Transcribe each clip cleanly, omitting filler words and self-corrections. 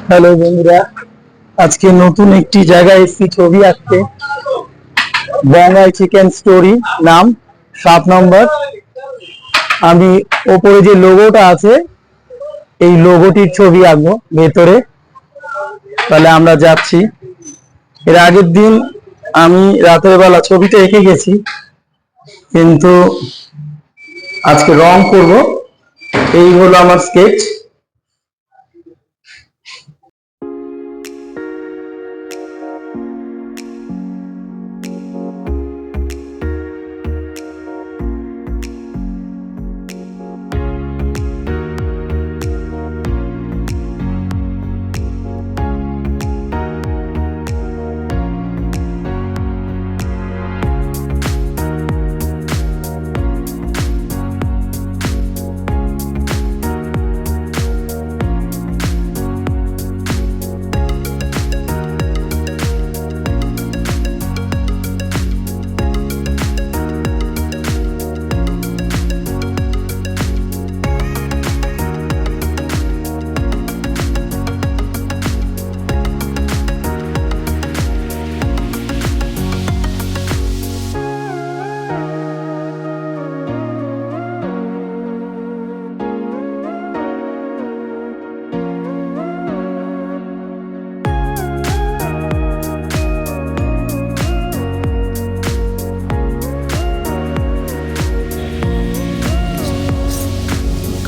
Hello বন্ধুরা, আজকে নতুন একটি জায়গায় এসেছি ছবি আঁকতে। বাংলায় চিকেন স্টোরি নাম, 7 নম্বর। আমি ওপরে যে লোগোটা আছে এই লোগোটির ছবি আঁকবো ভেতরে। তাহলে আমরা যাচ্ছি। এর আগের দিন আমি রাতের বেলা ছবিটা এঁকে গেছি, কিন্তু আজকে রং করব। এই হলো আমার স্কেচ।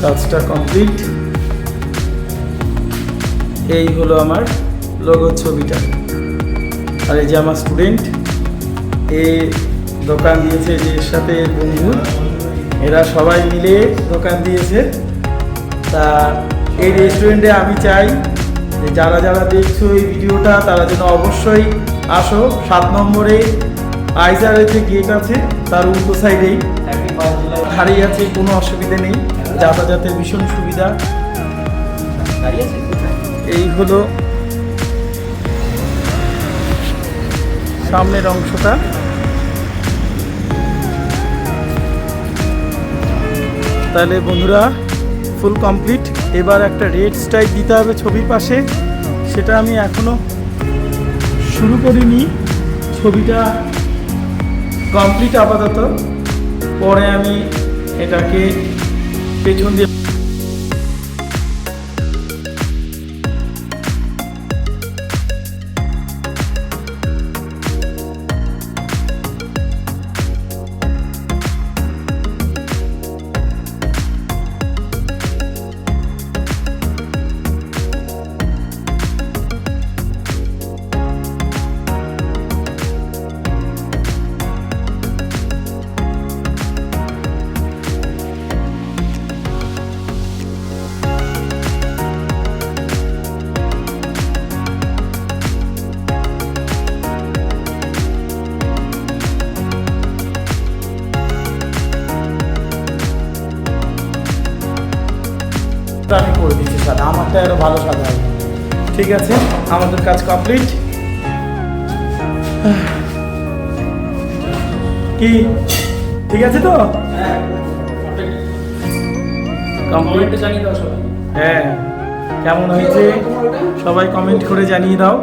কাজটা কমপ্লিট। এই হলো আমার লোগো ছবিটা। আর এই যে আমার স্টুডেন্ট, এ দোকান দিয়েছে, যে এর সাথে বন্ধু, এরা সবাই মিলে দোকান দিয়েছে। তা এই রেস্টুরেন্টে আমি চাই যে যারা যারা দেখছো এই ভিডিওটা তারা যেন অবশ্যই আসো। 7 নম্বরে আইজারের যে গেট আছে তার উল্টো সাইডেই দাঁড়িয়ে আছে, কোনো অসুবিধা নেই, যাতায়াতের ভীষণ সুবিধা। এই হলো সামনের অংশটা। তাহলে বন্ধুরা ফুল কমপ্লিট। এবার একটা রেড স্ট্রাইক দিতে হবে ছবির পাশে, সেটা আমি এখনো শুরু করিনি। ছবিটা কমপ্লিট আপাতত, পরে আমি এটাকে পেছন দিয়ে আমি করে দিচ্ছি স্যার, আমারটা আরো ভালো সাজা হবে। ঠিক আছে, আমাদের কাজ কমপ্লিট। কি ঠিক আছে তো? কমপ্লিট জানিয়ে দাও সবাই। হ্যাঁ, কেমন হয়েছে সবাই কমেন্ট করে জানিয়ে দাও।